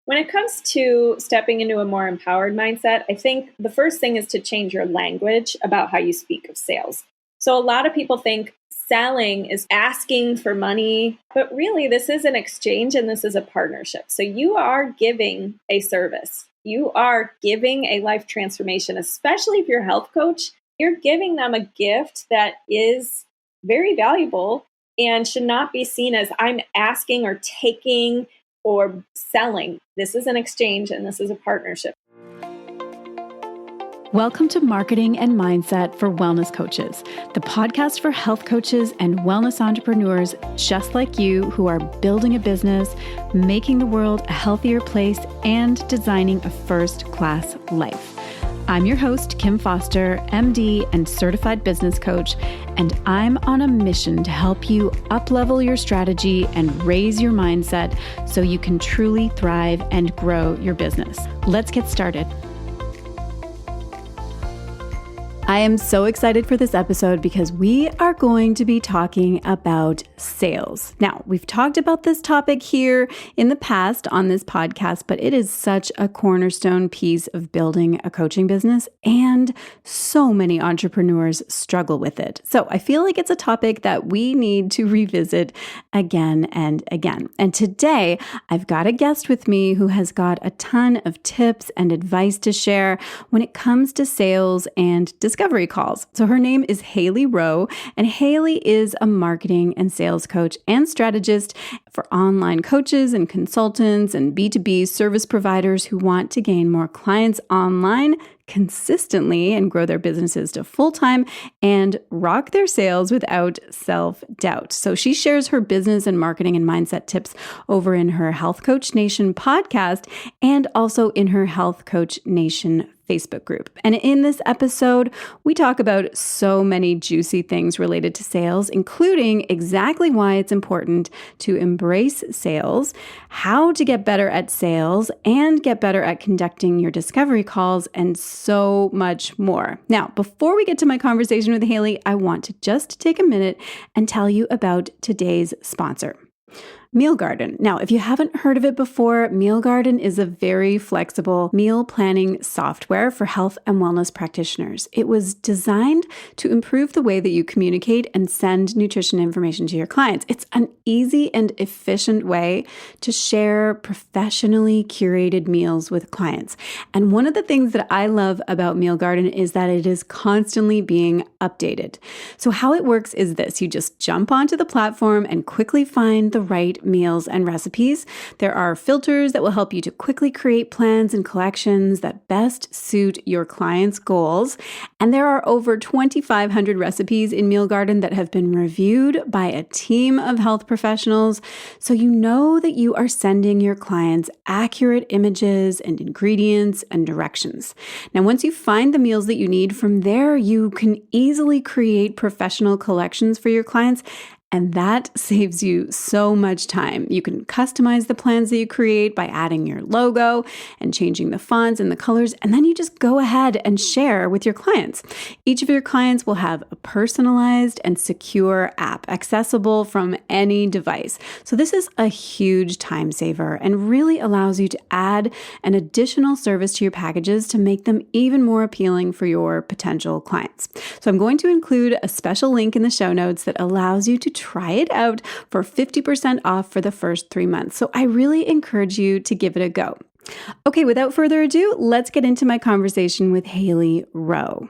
When it comes to stepping into a more empowered mindset, I think the first thing is to change your language about how you speak of sales. So a lot of people think selling is asking for money, but really this is an exchange and this is a partnership. So you are giving a service. You are giving a life transformation, especially if you're a health coach. You're giving them a gift that is very valuable and should not be seen as I'm asking or taking or selling. This is an exchange and this is a partnership. Welcome to Marketing and Mindset for Wellness Coaches, the podcast for health coaches and wellness entrepreneurs just like you who are building a business, making the world a healthier place, and designing a first-class life. I'm your host, Kim Foster, MD and certified business coach, and I'm on a mission to help you up-level your strategy and raise your mindset so you can truly thrive and grow your business. Let's get started. I am so excited for this episode because we are going to be talking about sales. Now, we've talked about this topic here in the past on this podcast, but it is such a cornerstone piece of building a coaching business, and so many entrepreneurs struggle with it. So I feel like it's a topic that we need to revisit again and again. And today, I've got a guest with me who has got a ton of tips and advice to share when it comes to sales and discovery calls. So her name is Hailey Rowe, and Hailey is a marketing and sales coach and strategist for online coaches and consultants and B2B service providers who want to gain more clients online consistently and grow their businesses to full-time and rock their sales without self-doubt. So she shares her business and marketing and mindset tips over in her Health Coach Nation podcast and also in her Health Coach Nation Facebook group. And in this episode, we talk about so many juicy things related to sales, including exactly why it's important to embrace sales, how to get better at sales and get better at conducting your discovery calls, and so much more. Now, before we get to my conversation with Hailey, I want to just take a minute and tell you about today's sponsor, Meal Garden. Now, if you haven't heard of it before, Meal Garden is a very flexible meal planning software for health and wellness practitioners. It was designed to improve the way that you communicate and send nutrition information to your clients. It's an easy and efficient way to share professionally curated meals with clients. And one of the things that I love about Meal Garden is that it is constantly being updated. So how it works is this: you just jump onto the platform and quickly find the right meals and recipes. There are filters that will help you to quickly create plans and collections that best suit your clients' goals. And there are over 2,500 recipes in Meal Garden that have been reviewed by a team of health professionals. So you know that you are sending your clients accurate images and ingredients and directions. Now, once you find the meals that you need, from there, you can easily create professional collections for your clients. And that saves you so much time. You can customize the plans that you create by adding your logo and changing the fonts and the colors, and then you just go ahead and share with your clients. Each of your clients will have a personalized and secure app accessible from any device. So this is a huge time saver and really allows you to add an additional service to your packages to make them even more appealing for your potential clients. So I'm going to include a special link in the show notes that allows you to try it out for 50% off for the first 3 months. So I really encourage you to give it a go. Okay, without further ado, let's get into my conversation with Hailey Rowe.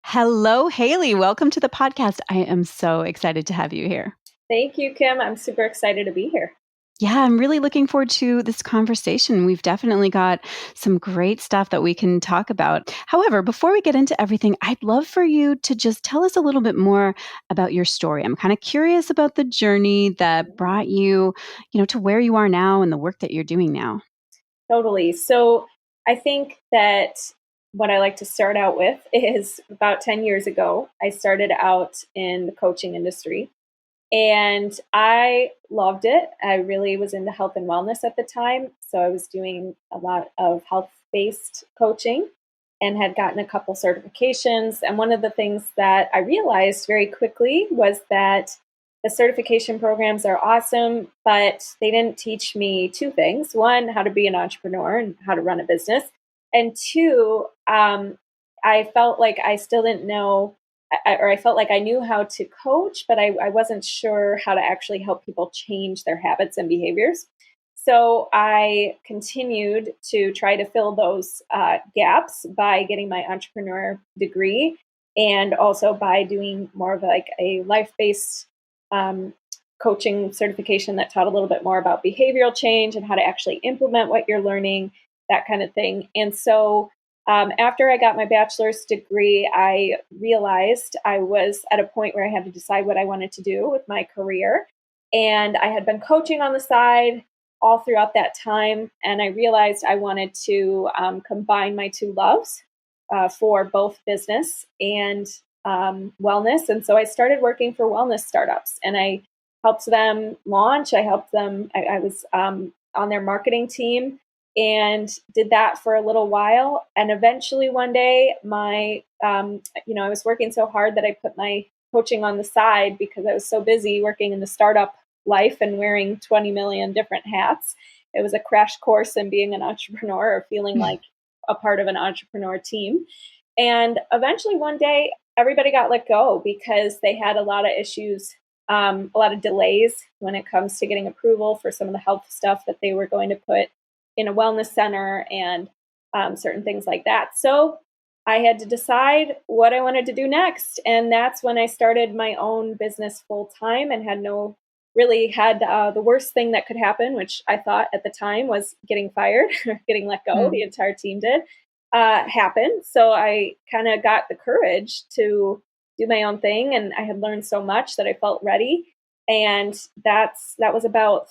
Hello, Hailey. Welcome to the podcast. I am so excited to have you here. Thank you, Kim. I'm super excited to be here. Yeah, I'm really looking forward to this conversation. We've definitely got some great stuff that we can talk about. However, before we get into everything, I'd love for you to just tell us a little bit more about your story. I'm kind of curious about the journey that brought you, to where you are now and the work that you're doing now. Totally. So I think that what I like to start out with is about 10 years ago, I started out in the coaching industry. And I loved it. I really was into health and wellness at the time. So I was doing a lot of health-based coaching and had gotten a couple certifications. And one of the things that I realized very quickly was that the certification programs are awesome, but they didn't teach me two things. One, how to be an entrepreneur and how to run a business. And two, I felt like I still didn't know, or I felt like I knew how to coach, but I wasn't sure how to actually help people change their habits and behaviors. So I continued to try to fill those gaps by getting my entrepreneur degree, and also by doing more of like a life-based coaching certification that taught a little bit more about behavioral change and how to actually implement what you're learning, that kind of thing. And so after I got my bachelor's degree, I realized I was at a point where I had to decide what I wanted to do with my career. And I had been coaching on the side all throughout that time. And I realized I wanted to combine my two loves for both business and wellness. And so I started working for wellness startups, and I helped them launch. I helped them. I was on their marketing team and did that for a little while. And eventually one day I was working so hard that I put my coaching on the side because I was so busy working in the startup life and wearing 20 million different hats. It was a crash course in being an entrepreneur or feeling like a part of an entrepreneur team. And eventually one day, everybody got let go because they had a lot of issues, a lot of delays when it comes to getting approval for some of the health stuff that they were going to put in a wellness center and certain things like that. So I had to decide what I wanted to do next. And that's when I started my own business full time and had the worst thing that could happen, which I thought at the time was getting fired or getting let go. The entire team did happen. So I kind of got the courage to do my own thing. And I had learned so much that I felt ready. And that was about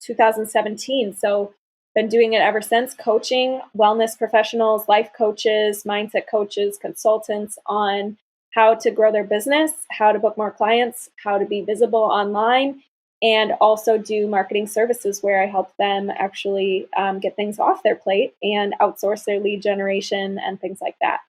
2017. So been doing it ever since, coaching wellness professionals, life coaches, mindset coaches, consultants on how to grow their business, how to book more clients, how to be visible online, and also do marketing services where I help them actually get things off their plate and outsource their lead generation and things like that.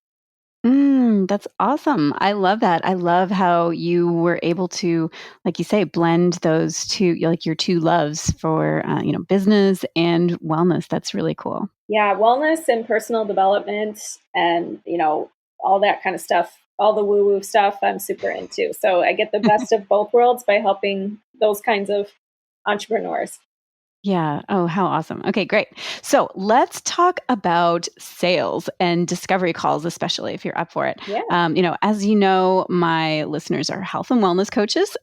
That's awesome. I love that. I love how you were able to, like you say, blend those two, like your two loves for, business and wellness. That's really cool. Yeah, wellness and personal development and, all that kind of stuff, all the woo-woo stuff I'm super into. So I get the best of both worlds by helping those kinds of entrepreneurs. Yeah. Oh, how awesome. Okay, great. So let's talk about sales and discovery calls, especially if you're up for it. Yeah. As you know, my listeners are health and wellness coaches,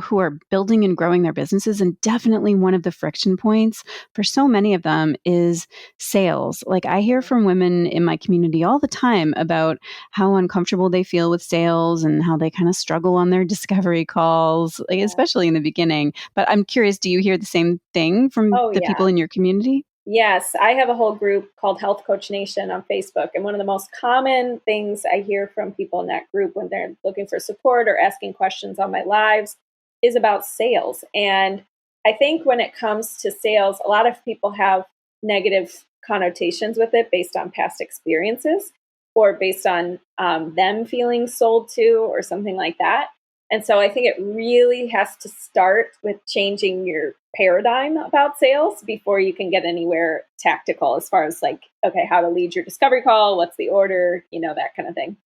who are building and growing their businesses. And definitely one of the friction points for so many of them is sales. Like I hear from women in my community all the time about how uncomfortable they feel with sales and how they kind of struggle on their discovery calls, like, especially in the beginning. But I'm curious, do you hear the same thing from the people in your community? Yes, I have a whole group called Health Coach Nation on Facebook. And one of the most common things I hear from people in that group when they're looking for support or asking questions on my lives is about sales. And I think when it comes to sales, a lot of people have negative connotations with it based on past experiences or based on them feeling sold to or something like that. And so I think it really has to start with changing your paradigm about sales before you can get anywhere tactical as far as like, okay, how to lead your discovery call, what's the order, that kind of thing.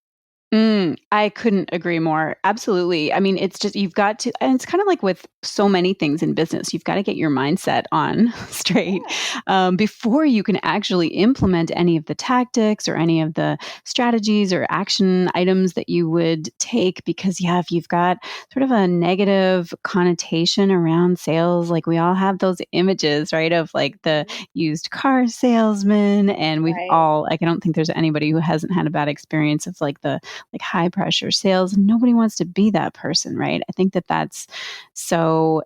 I couldn't agree more. Absolutely. I mean, it's just, you've got to, and it's kind of like with so many things in business, you've got to get your mindset on straight before you can actually implement any of the tactics or any of the strategies or action items that you would take. Because, if you've got sort of a negative connotation around sales, like we all have those images, right, of like the used car salesman. And I don't think there's anybody who hasn't had a bad experience of like the high pressure sales. Nobody wants to be that person, right? I think that's so,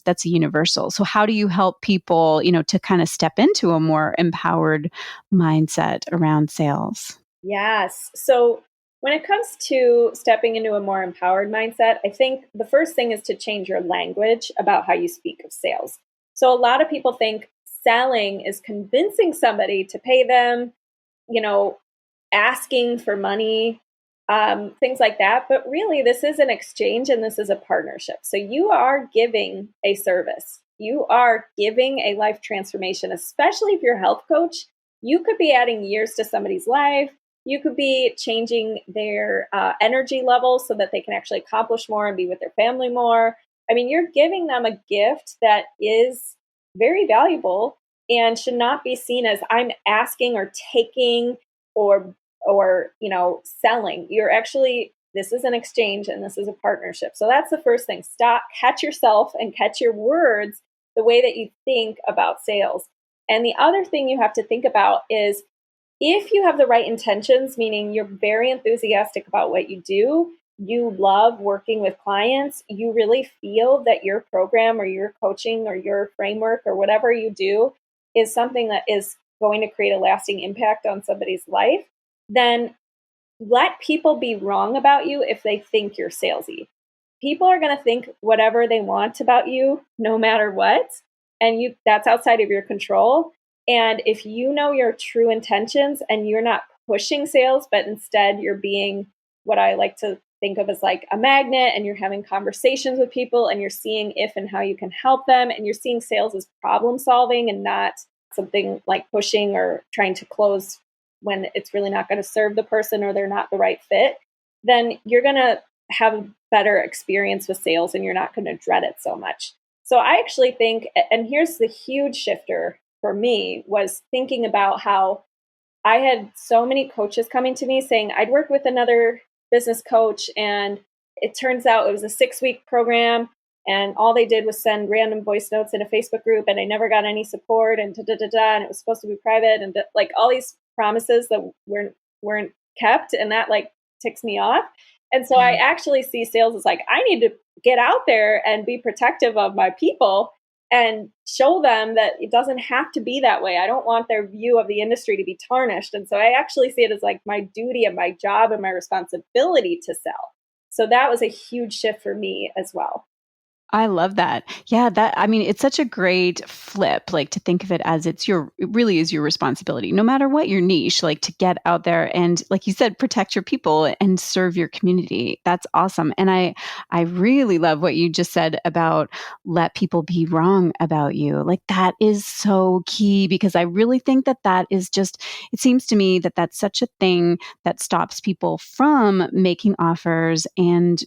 that's a universal. So how do you help people, to kind of step into a more empowered mindset around sales? Yes. So when it comes to stepping into a more empowered mindset, I think the first thing is to change your language about how you speak of sales. So a lot of people think selling is convincing somebody to pay them, asking for money, things like that. But really, this is an exchange and this is a partnership. So you are giving a service. You are giving a life transformation, especially if you're a health coach. You could be adding years to somebody's life. You could be changing their energy levels so that they can actually accomplish more and be with their family more. I mean, you're giving them a gift that is very valuable and should not be seen as I'm asking or taking or selling. You're actually, this is an exchange and this is a partnership. So that's the first thing. Stop, catch yourself and catch your words the way that you think about sales. And the other thing you have to think about is if you have the right intentions, meaning you're very enthusiastic about what you do, you love working with clients, you really feel that your program or your coaching or your framework or whatever you do is something that is going to create a lasting impact on somebody's life, then let people be wrong about you if they think you're salesy. People are going to think whatever they want about you, no matter what, and that's outside of your control. And if you know your true intentions and you're not pushing sales, but instead you're being what I like to think of as like a magnet, and you're having conversations with people and you're seeing if and how you can help them, and you're seeing sales as problem solving and not something like pushing or trying to close when it's really not going to serve the person or they're not the right fit, then you're going to have a better experience with sales and you're not going to dread it so much. So I actually think, and here's the huge shifter for me, was thinking about how I had so many coaches coming to me saying I'd work with another business coach, and it turns out it was a 6-week program, and all they did was send random voice notes in a Facebook group, and I never got any support, and and it was supposed to be private, and like all these promises that weren't kept, and that like ticks me off. And so I actually see sales as like, I need to get out there and be protective of my people and show them that it doesn't have to be that way. I don't want their view of the industry to be tarnished. And so I actually see it as like my duty and my job and my responsibility to sell. So that was a huge shift for me as well. I love that. Yeah, I mean, it's such a great flip, like to think of it as it really is your responsibility, no matter what your niche, like to get out there and, like you said, protect your people and serve your community. That's awesome. And I really love what you just said about let people be wrong about you. Like that is so key, because I really think that is just, it seems to me that that's such a thing that stops people from making offers and,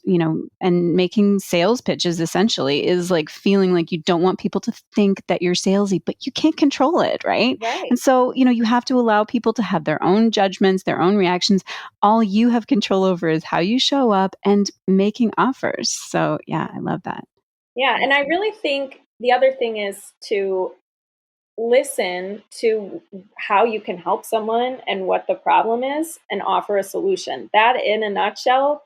and making sales pitches essentially. Is like feeling like you don't want people to think that you're salesy, but you can't control it, right? And so, you have to allow people to have their own judgments, their own reactions. All you have control over is how you show up and making offers. So, yeah, I love that. Yeah, and I really think the other thing is to listen to how you can help someone and what the problem is and offer a solution. That, in a nutshell,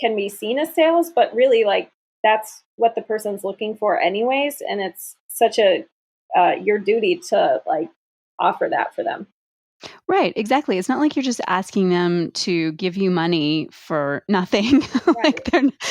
can be seen as sales, but really like that's what the person's looking for anyways. And it's such your duty to like offer that for them. Right, exactly. It's not like you're just asking them to give you money for nothing. Right.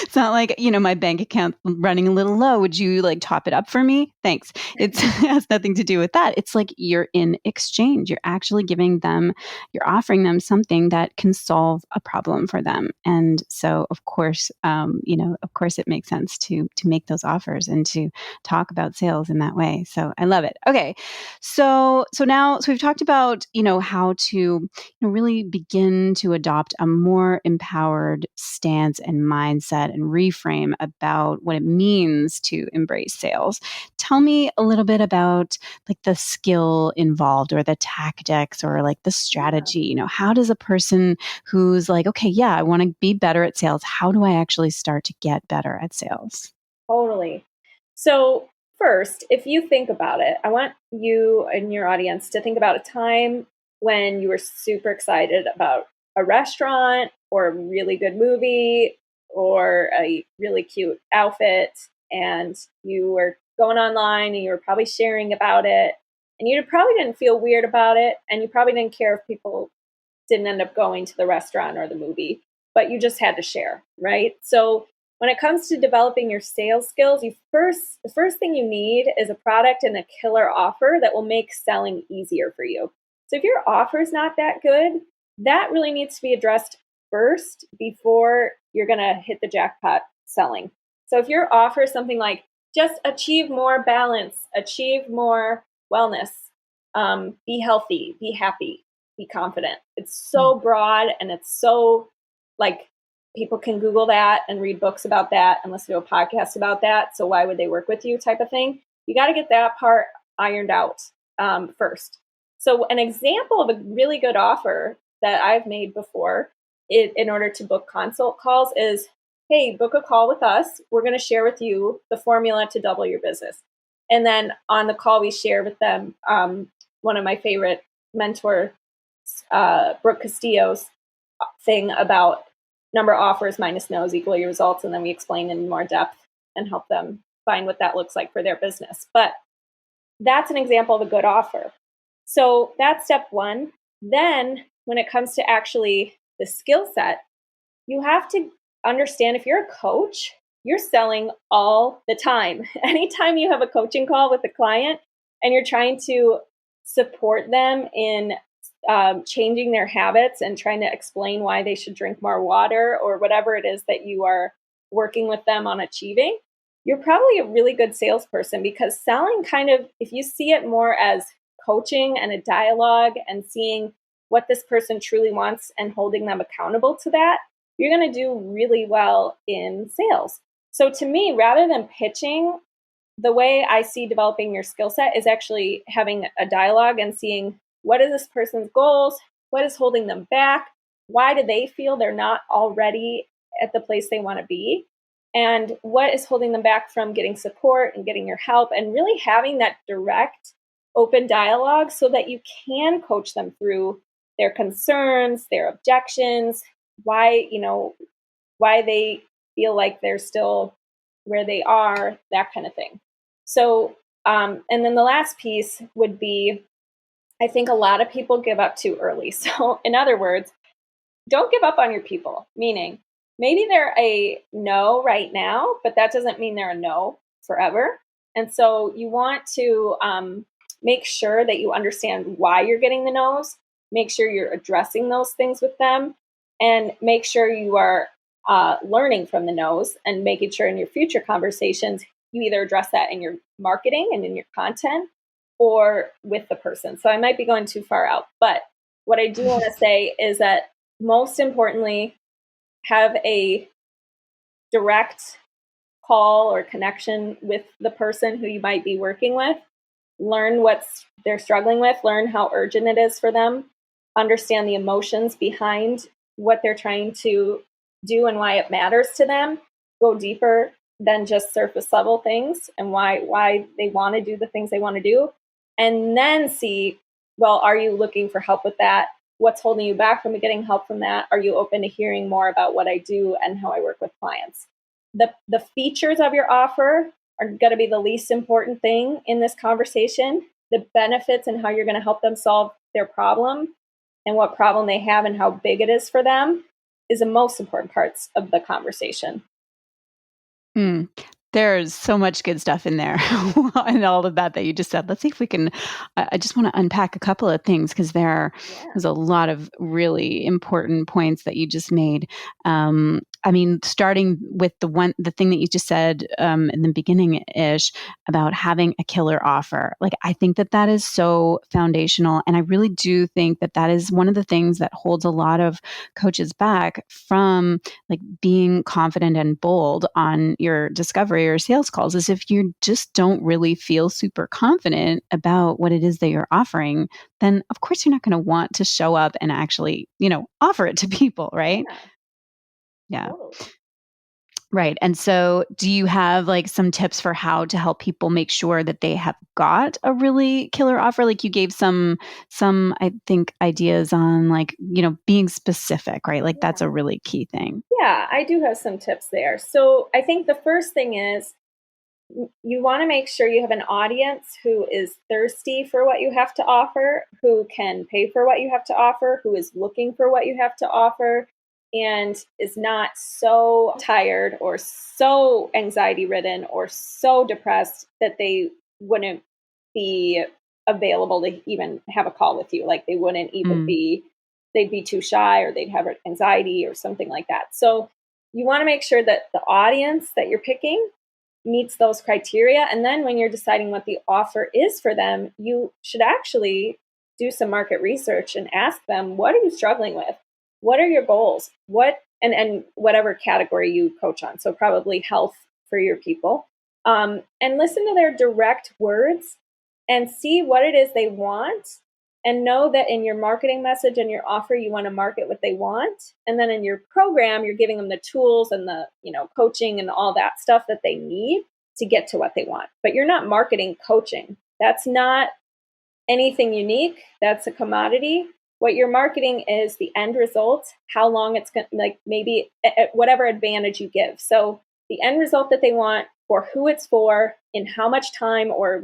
It's not like, my bank account running a little low. Would you like top it up for me? Thanks. It has nothing to do with that. It's like you're in exchange. You're actually you're offering them something that can solve a problem for them. And so, of course, it makes sense to make those offers and to talk about sales in that way. So I love it. Okay. So we've talked about, how to really begin to adopt a more empowered stance and mindset and reframe about what it means to embrace sales. Tell me a little bit about like the skill involved or the tactics or like the strategy. How does a person who's like, okay, yeah, I want to be better at sales, how do I actually start to get better at sales? Totally. So first, if you think about it, I want you and your audience to think about a time when you were super excited about a restaurant or a really good movie or a really cute outfit, and you were going online and you were probably sharing about it, and you probably didn't feel weird about it, and you probably didn't care if people didn't end up going to the restaurant or the movie, but you just had to share, right? So when it comes to developing your sales skills, the first thing you need is a product and a killer offer that will make selling easier for you. So if your offer is not that good, that really needs to be addressed first before you're going to hit the jackpot selling. So if your offer is something like just achieve more balance, achieve more wellness, be healthy, be happy, be confident. It's so broad and it's so like people can Google that and read books about that and listen to a podcast about that. So why would they work with you type of thing? You got to get that part ironed out first. So an example of a really good offer that I've made before in order to book consult calls is, hey, book a call with us. We're going to share with you the formula to double your business. And then on the call, we share with them one of my favorite mentor, Brooke Castillo's thing about number of offers minus no's equal your results. And then we explain in more depth and help them find what that looks like for their business. But that's an example of a good offer. So that's step one. Then when it comes to actually the skill set, you have to understand if you're a coach, you're selling all the time. Anytime you have a coaching call with a client and you're trying to support them in changing their habits and trying to explain why they should drink more water or whatever it is that you are working with them on achieving, you're probably a really good salesperson, because selling kind of, if you see it more as coaching and a dialogue and seeing what this person truly wants and holding them accountable to that, you're going to do really well in sales. So to me, rather than pitching, the way I see developing your skill set is actually having a dialogue and seeing what is this person's goals, what is holding them back, why do they feel they're not already at the place they want to be, and what is holding them back from getting support and getting your help, and really having that direct, open dialogue so that you can coach them through their concerns, their objections, why they feel like they're still where they are, that kind of thing. So, and then the last piece would be, I think a lot of people give up too early. So in other words, don't give up on your people, meaning maybe they're a no right now, but that doesn't mean they're a no forever. And so you want to make sure that you understand why you're getting the no's, make sure you're addressing those things with them, and make sure you are learning from the no's and making sure in your future conversations, you either address that in your marketing and in your content or with the person. So I might be going too far out, but what I do want to say is that most importantly, have a direct call or connection with the person who you might be working with. Learn what they're struggling with, learn how urgent it is for them, understand the emotions behind what they're trying to do and why it matters to them. Go deeper than just surface level things and why they want to do the things they want to do. And then see, well, are you looking for help with that? What's holding you back from getting help from that? Are you open to hearing more about what I do and how I work with clients? The features of your offer are going to be the least important thing in this conversation. The benefits and how you're going to help them solve their problem and what problem they have and how big it is for them is the most important parts of the conversation. There's so much good stuff in there and all of that you just said. Let's see if we can, I just want to unpack a couple of things because there's a lot of really important points that you just made. I mean, starting with the thing that you just said in the beginning-ish about having a killer offer. Like, I think that is so foundational. And I really do think that is one of the things that holds a lot of coaches back from like being confident and bold on your discovery or sales calls, is if you just don't really feel super confident about what it is that you're offering, then of course you're not going to want to show up and actually, offer it to people, right? Yeah. Totally. Right. And so do you have like some tips for how to help people make sure that they have got a really killer offer? Like you gave some, I think, ideas on like, being specific, right? Like that's a really key thing. Yeah, I do have some tips there. So I think the first thing is you want to make sure you have an audience who is thirsty for what you have to offer, who can pay for what you have to offer, who is looking for what you have to offer, and is not so tired or so anxiety ridden or so depressed that they wouldn't be available to even have a call with you. Like they wouldn't even be they'd be too shy or they'd have anxiety or something like that. So you want to make sure that the audience that you're picking meets those criteria. And then when you're deciding what the offer is for them, you should actually do some market research and ask them, what are you struggling with? What are your goals? And whatever category you coach on. So probably health for your people. And listen to their direct words and see what it is they want. And know that in your marketing message and your offer, you want to market what they want. And then in your program, you're giving them the tools and the, coaching and all that stuff that they need to get to what they want. But you're not marketing coaching. That's not anything unique. That's a commodity. What you're marketing is the end result, how long it's going to, like maybe at whatever advantage you give. So the end result that they want, for who it's for, in how much time, or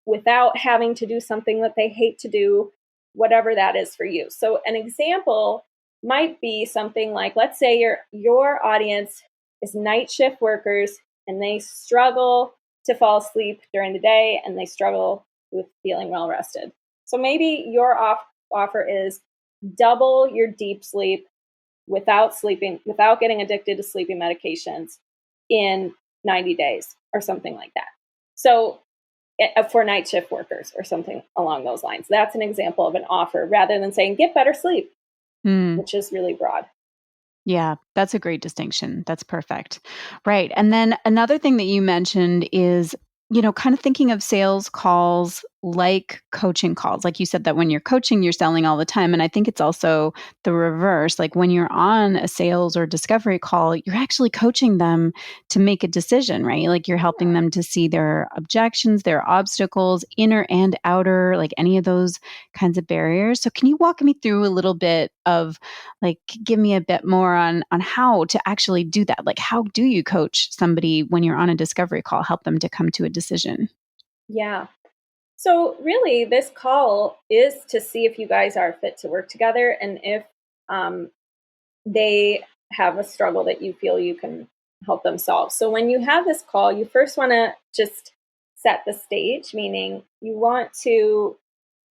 without having to do something that they hate to do, whatever that is for you. So an example might be something like, let's say your audience is night shift workers and they struggle to fall asleep during the day and they struggle with feeling well rested. So maybe your offer is double your deep sleep without getting addicted to sleeping medications in 90 days or something like that. So for night shift workers or something along those lines. That's an example of an offer rather than saying get better sleep, which is really broad. Yeah, that's a great distinction. That's perfect. Right. And then another thing that you mentioned is, kind of thinking of sales calls like coaching calls. Like you said, that when you're coaching, you're selling all the time. And I think it's also the reverse. Like when you're on a sales or discovery call, you're actually coaching them to make a decision, right? Like you're helping them to see their objections, their obstacles, inner and outer, like any of those kinds of barriers. So can you walk me through a little bit of, like, give me a bit more on how to actually do that? Like, how do you coach somebody when you're on a discovery call, help them to come to a decision? Yeah. So really, this call is to see if you guys are fit to work together and if they have a struggle that you feel you can help them solve. So when you have this call, you first want to just set the stage, meaning you want to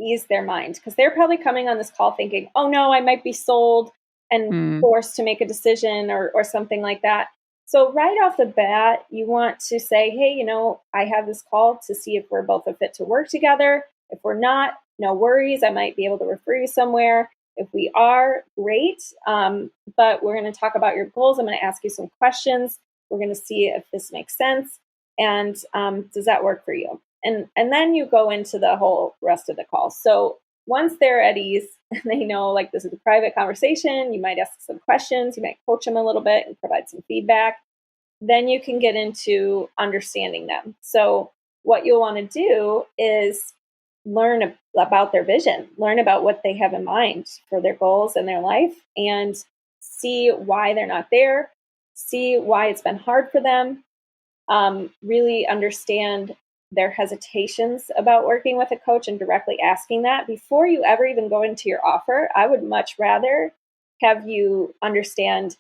ease their mind because they're probably coming on this call thinking, oh no, I might be sold and forced to make a decision or something like that. So right off the bat, you want to say, hey, I have this call to see if we're both a fit to work together. If we're not, no worries. I might be able to refer you somewhere. If we are, great. But we're going to talk about your goals. I'm going to ask you some questions. We're going to see if this makes sense. And does that work for you? And then you go into the whole rest of the call. So once they're at ease and they know, like, this is a private conversation, you might ask some questions, you might coach them a little bit and provide some feedback. Then you can get into understanding them. So what you'll want to do is learn about their vision, learn about what they have in mind for their goals in their life, and see why they're not there, see why it's been hard for them, really understand their hesitations about working with a coach and directly asking that. Before you ever even go into your offer, I would much rather have you understand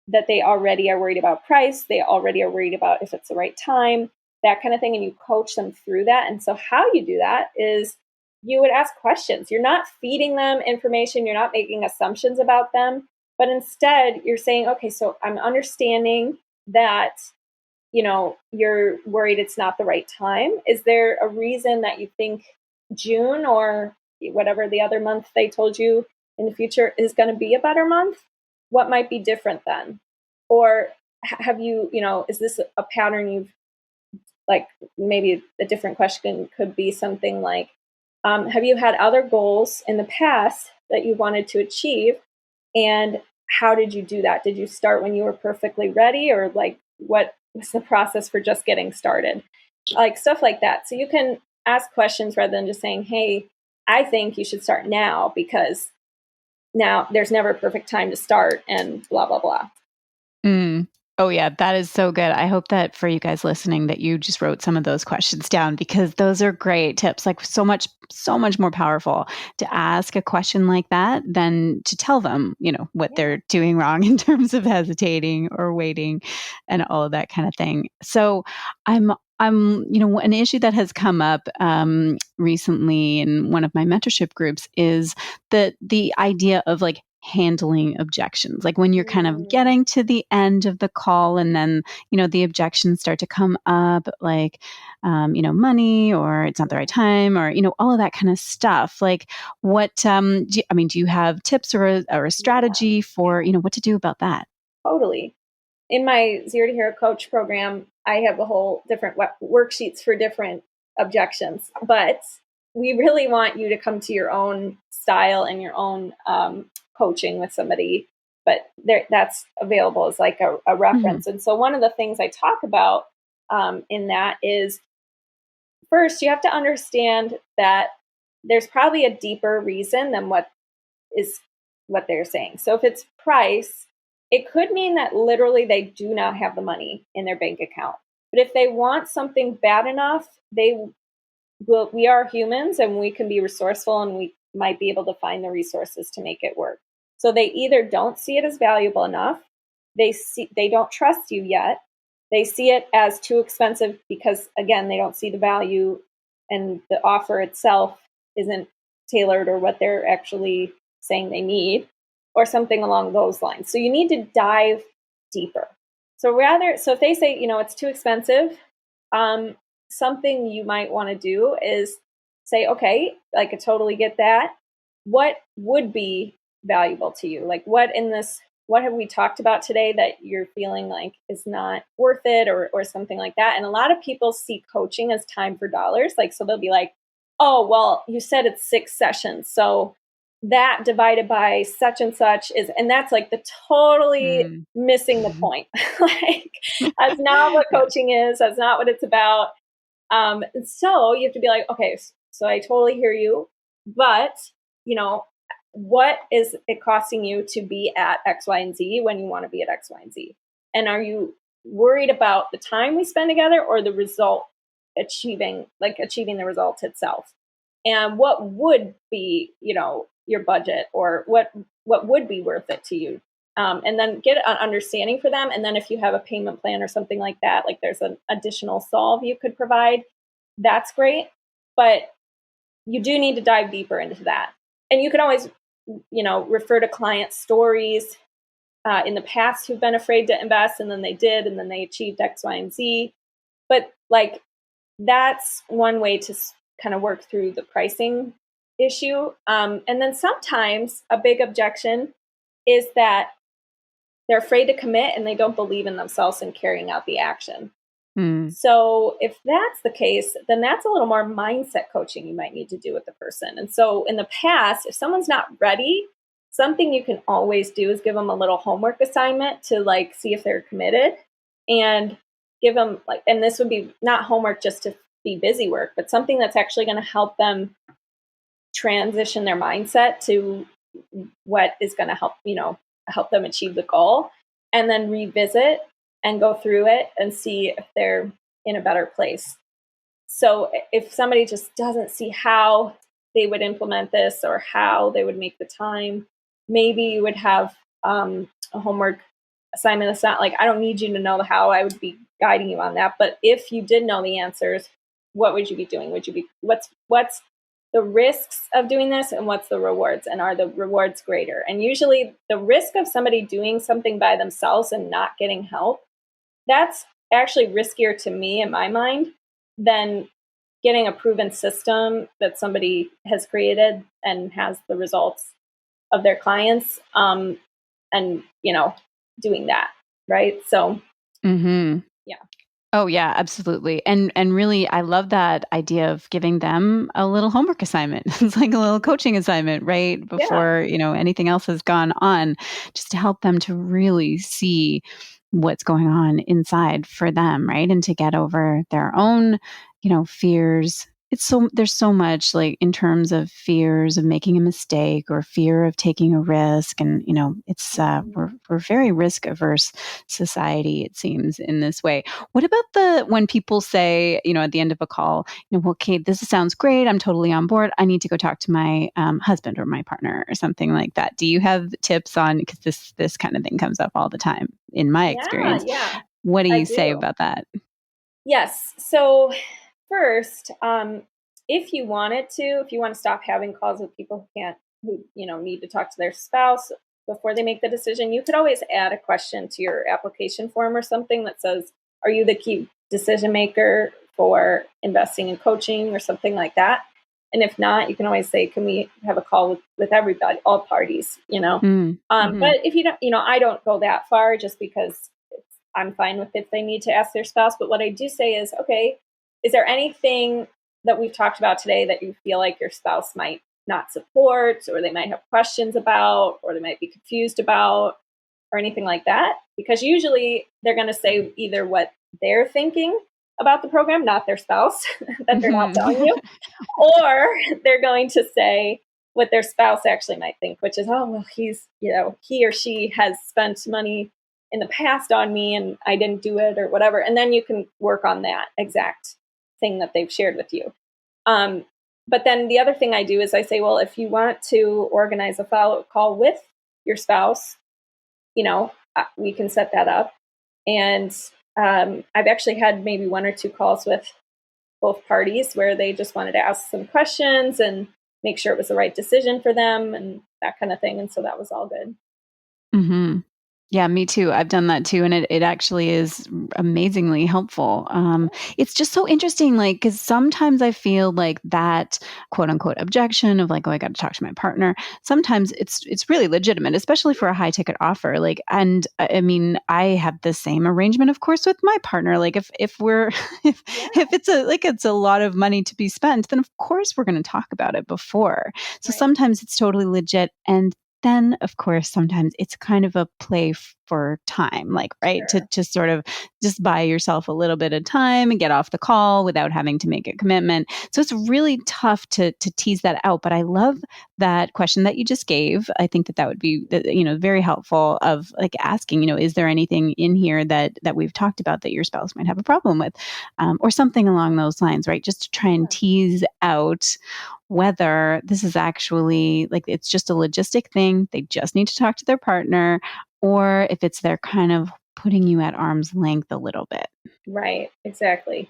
that they already are worried about price, they already are worried about if it's the right time, that kind of thing, and you coach them through that. And so how you do that is you would ask questions. You're not feeding them information, you're not making assumptions about them, but instead you're saying, okay, so I'm understanding that you're worried it's not the right time. Is there a reason that you think June or whatever the other month they told you in the future is going to be a better month? What might be different then? Or have you, is this a pattern you've, like, maybe a different question could be something like, have you had other goals in the past that you wanted to achieve? And how did you do that? Did you start when you were perfectly ready? Or like, what was the process for just getting started? Like stuff like that. So you can ask questions rather than just saying, hey, I think you should start now because now there's never a perfect time to start and blah, blah, blah. Oh yeah, that is so good. I hope that for you guys listening that you just wrote some of those questions down because those are great tips. Like so much more powerful to ask a question like that than to tell them, what they're doing wrong in terms of hesitating or waiting and all of that kind of thing. So I'm an issue that has come up recently in one of my mentorship groups is the idea of like handling objections. Like when you're kind of getting to the end of the call and then, the objections start to come up, like, money, or it's not the right time, or, all of that kind of stuff. Like what, do you have tips or a strategy for, what to do about that? Totally. In my Zero to Hero Coach program, I have a whole different worksheets for different objections, but we really want you to come to your own style and your own coaching with somebody, but that's available as like a reference. And so one of the things I talk about in that is, first, you have to understand that there's probably a deeper reason than what they're saying. So if it's price, it could mean that literally they do not have the money in their bank account. But if they want something bad enough, we are humans and we can be resourceful and we might be able to find the resources to make it work. So they either don't see it as valuable enough, they don't trust you yet, they see it as too expensive because, again, they don't see the value and the offer itself isn't tailored or what they're actually saying they need, or something along those lines. So you need to dive deeper. So if they say, it's too expensive, something you might want to do is say, okay, I could totally get that. What would be valuable to you? Like what have we talked about today that you're feeling like is not worth it, or something like that? And a lot of people see coaching as time for dollars. Like, so they'll be like, oh, well, you said it's 6 sessions. So that divided by such and such and that's like the totally missing the point. Like that's not what coaching is. That's not what it's about. So you have to be like, okay, so I totally hear you, but what is it costing you to be at X, Y, and Z when you want to be at X, Y, and Z? And are you worried about the time we spend together or the result achieving the result itself? And what would be, your budget, or what would be worth it to you? And then get an understanding for them. And then if you have a payment plan or something like that, like there's an additional solve you could provide, that's great. But you do need to dive deeper into that. And you can always, refer to client stories in the past who've been afraid to invest, and then they did, and then they achieved X, Y, and Z. But like, that's one way to kind of work through the pricing issue. And then sometimes a big objection is that they're afraid to commit and they don't believe in themselves in carrying out the action. So if that's the case, then that's a little more mindset coaching you might need to do with the person. And so in the past, if someone's not ready, something you can always do is give them a little homework assignment to like see if they're committed, and give them and this would be not homework just to be busy work, but something that's actually going to help them transition their mindset to what is going to help them achieve the goal, and then revisit and go through it and see if they're in a better place. So if somebody just doesn't see how they would implement this or how they would make the time, maybe you would have a homework assignment. It's not like, I don't need you to know the how, I would be guiding you on that. But if you did know the answers, what would you be doing? What's the risks of doing this, and what's the rewards, and are the rewards greater? And usually the risk of somebody doing something by themselves and not getting help, that's actually riskier to me in my mind than getting a proven system that somebody has created and has the results of their clients, and doing that, right? So yeah. Oh yeah, absolutely. And really, I love that idea of giving them a little homework assignment. It's like a little coaching assignment, right? Before, anything else has gone on, just to help them to really see what's going on inside for them, right? And to get over their own, fears. There's so much like in terms of fears of making a mistake or fear of taking a risk. And, it's, we're very risk averse society, it seems, in this way. What about when people say, at the end of a call, well, Kate, this sounds great. I'm totally on board. I need to go talk to my husband or my partner or something like that. Do you have tips on, because this kind of thing comes up all the time in my experience. Yeah. What do you say about that? Yes. So first, if you wanted to, if you want to stop having calls with people who need to talk to their spouse before they make the decision, you could always add a question to your application form or something that says, are you the key decision maker for investing in coaching or something like that? And if not, you can always say, can we have a call with everybody, all parties, Mm-hmm. But if you don't, I don't go that far just because I'm fine with if they need to ask their spouse. But what I do say is, okay, is there anything that we've talked about today that you feel like your spouse might not support, or they might have questions about, or they might be confused about, or anything like that? Because usually they're going to say either what they're thinking about the program, not their spouse, that they're not telling you, or they're going to say what their spouse actually might think, which is, oh, well, he or she has spent money in the past on me and I didn't do it or whatever. And then you can work on that exact thing that they've shared with you. But then the other thing I do is I say, well, if you want to organize a follow-up call with your spouse, we can set that up. And I've actually had maybe one or two calls with both parties where they just wanted to ask some questions and make sure it was the right decision for them and that kind of thing. And so that was all good. Mm-hmm. Yeah, me too. I've done that too. And it actually is amazingly helpful. It's just so interesting, like, because sometimes I feel like that quote unquote objection of like, oh, I got to talk to my partner. Sometimes it's really legitimate, especially for a high ticket offer. Like, and I mean, I have the same arrangement, of course, with my partner. Like if we're, if it's a lot of money to be spent, then of course we're going to talk about it before. So Right. sometimes it's totally legit. And then, of course, sometimes it's kind of a play for time, like, right, Sure. to sort of just buy yourself a little bit of time and get off the call without having to make a commitment. So it's really tough to tease that out. But I love that question that you just gave. I think that would be, very helpful of like asking, is there anything in here that we've talked about that your spouse might have a problem with, or something along those lines, right? Just to try and tease out whether this is actually like it's just a logistic thing, they just need to talk to their partner, or if it's they're kind of putting you at arm's length a little bit. Right. Exactly.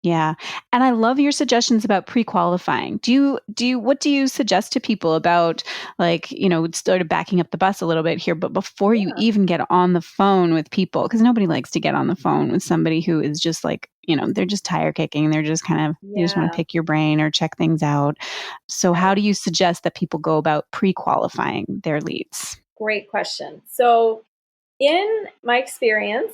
Yeah. And I love your suggestions about pre-qualifying. What do you suggest to people about, like, sort of backing up the bus a little bit here, but before you Yeah. even get on the phone with people, because nobody likes to get on the phone with somebody who is just like, they're just tire kicking. They're just kind of, they just want to Yeah. pick your brain or check things out. So how Right. do you suggest that people go about pre-qualifying their leads? Great question. So in my experience,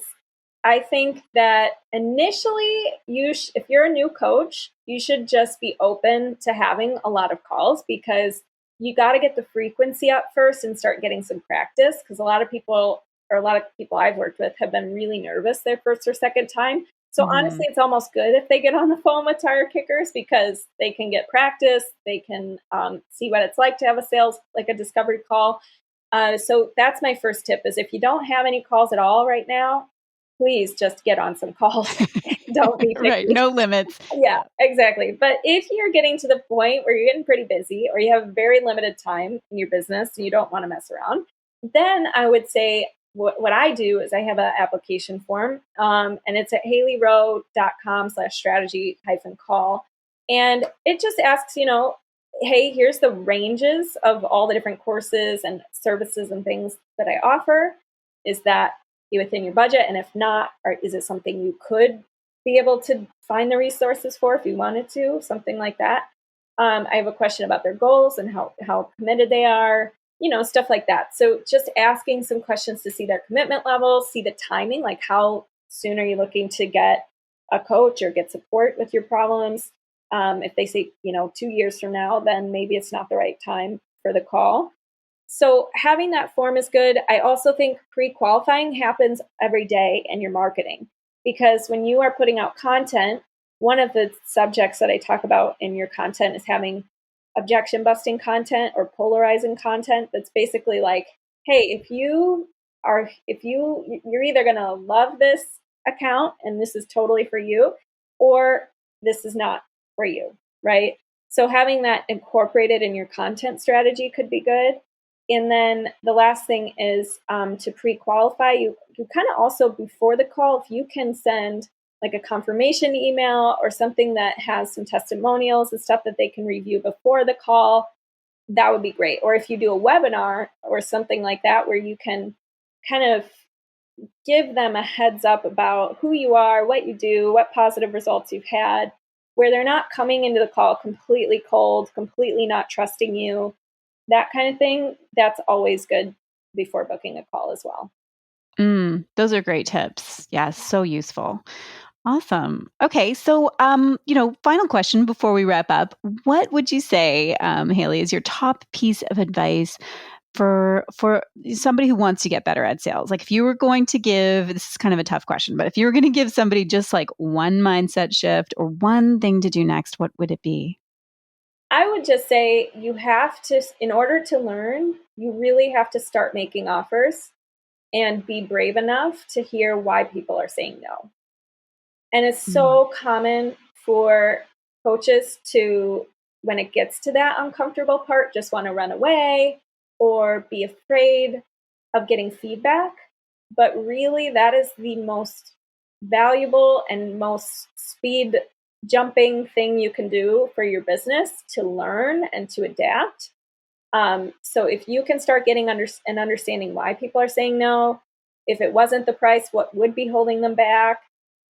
I think that initially if you're a new coach, you should just be open to having a lot of calls because you got to get the frequency up first and start getting some practice because a lot of people I've worked with have been really nervous their first or second time. So Mm-hmm. honestly, it's almost good if they get on the phone with tire kickers because they can get practice. They can see what it's like to have a discovery call. So that's my first tip is if you don't have any calls at all right now, please just get on some calls. Don't be Right. picky. No limits. Yeah, exactly. But if you're getting to the point where you're getting pretty busy or you have very limited time in your business and you don't want to mess around, then I would say what I do is I have an application form and it's at haileyrowe.com/strategy-call. And it just asks, hey, here's the ranges of all the different courses and services and things that I offer. Is that within your budget? And if not, is it something you could be able to find the resources for if you wanted to, something like that? I have a question about their goals and how committed they are, stuff like that. So just asking some questions to see their commitment levels, see the timing, like how soon are you looking to get a coach or get support with your problems? If they say, 2 years from now, then maybe it's not the right time for the call. So having that form is good. I also think pre-qualifying happens every day in your marketing because when you are putting out content, one of the subjects that I talk about in your content is having objection busting content or polarizing content. That's basically like, hey, you're either going to love this account and this is totally for you, or this is not for you, right? So having that incorporated in your content strategy could be good. And then the last thing is to pre-qualify. You kind of also before the call, if you can send like a confirmation email or something that has some testimonials and stuff that they can review before the call, that would be great. Or if you do a webinar or something like that, where you can kind of give them a heads up about who you are, what you do, what positive results you've had, where they're not coming into the call completely cold, completely not trusting you, that kind of thing, that's always good before booking a call as well. Those are great tips. Yeah, so useful. Awesome. Okay, so final question before we wrap up. What would you say, Hailey, is your top piece of advice for somebody who wants to get better at sales? Like if you were going to give, this is kind of a tough question, but if you were going to give somebody just like one mindset shift or one thing to do next, what would it be? I would just say you have to, in order to learn, you really have to start making offers and be brave enough to hear why people are saying no. And it's so common for coaches to, when it gets to that uncomfortable part, just want to run away or be afraid of getting feedback. But really, that is the most valuable and most speed jumping thing you can do for your business to learn and to adapt. So if you can start getting and understanding why people are saying no, if it wasn't the price, what would be holding them back,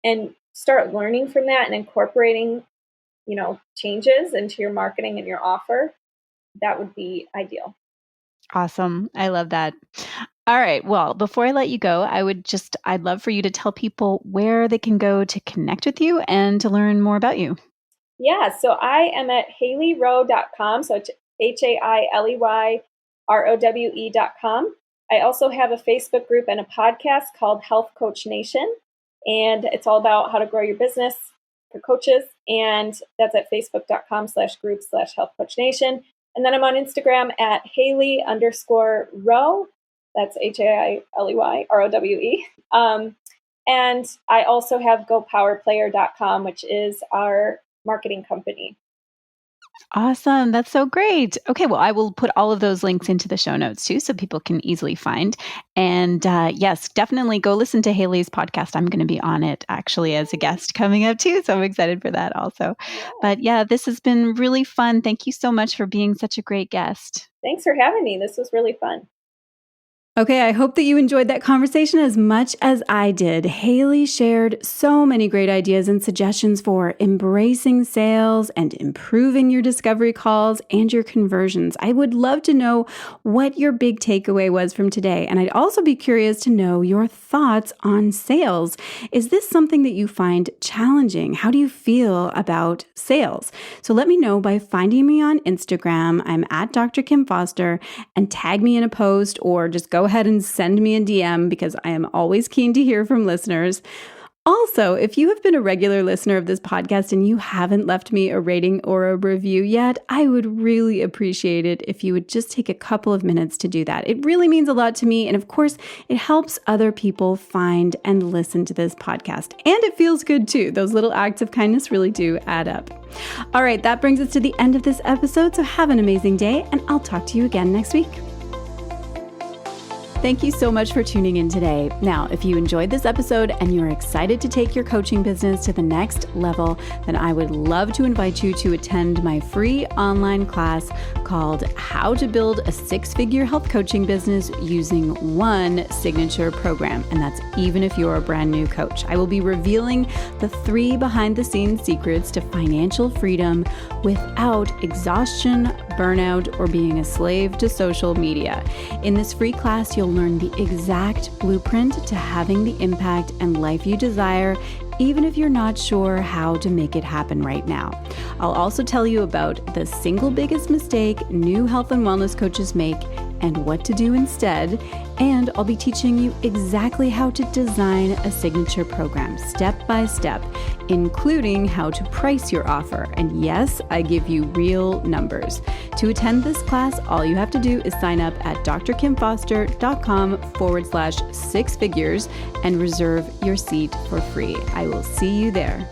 and start learning from that and incorporating, changes into your marketing and your offer, that would be ideal. Awesome. I love that. All right. Well, before I let you go, I'd love for you to tell people where they can go to connect with you and to learn more about you. Yeah. So I am at HaileyRowe.com. So it's HaileyRowe.com. I also have a Facebook group and a podcast called Health Coach Nation. And it's all about how to grow your business for coaches. And that's at facebook.com/group/Health Coach Nation. And then I'm on Instagram at Hailey_Rowe. That's HaileyRowe. And I also have GoPowerPlayer.com, which is our marketing company. Awesome. That's so great. Okay. Well, I will put all of those links into the show notes too, so people can easily find. And yes, definitely go listen to Hailey's podcast. I'm going to be on it actually as a guest coming up too. So I'm excited for that also. Yeah. But yeah, this has been really fun. Thank you so much for being such a great guest. Thanks for having me. This was really fun. Okay, I hope that you enjoyed that conversation as much as I did. Hailey shared so many great ideas and suggestions for embracing sales and improving your discovery calls and your conversions. I would love to know what your big takeaway was from today, and I'd also be curious to know your thoughts on sales. Is this something that you find challenging? How do you feel about sales? So let me know by finding me on Instagram. I'm at Dr. Kim Foster, and tag me in a post or just go ahead and send me a DM because I am always keen to hear from listeners. Also, if you have been a regular listener of this podcast and you haven't left me a rating or a review yet, I would really appreciate it if you would just take a couple of minutes to do that. It really means a lot to me. And of course, it helps other people find and listen to this podcast. And it feels good too. Those little acts of kindness really do add up. All right, that brings us to the end of this episode. So have an amazing day, and I'll talk to you again next week. Thank you so much for tuning in today. Now, if you enjoyed this episode and you're excited to take your coaching business to the next level, then I would love to invite you to attend my free online class called How to Build a Six-Figure Health Coaching Business Using One Signature Program. And that's even if you're a brand new coach. I will be revealing the 3 behind-the-scenes secrets to financial freedom without exhaustion, burnout, or being a slave to social media. In this free class, you'll learn the exact blueprint to having the impact and life you desire, even if you're not sure how to make it happen right now. I'll also tell you about the single biggest mistake new health and wellness coaches make and what to do instead. And I'll be teaching you exactly how to design a signature program step by step, including how to price your offer. And yes, I give you real numbers. To attend this class, all you have to do is sign up at drkimfoster.com/6figures and reserve your seat for free. I will see you there.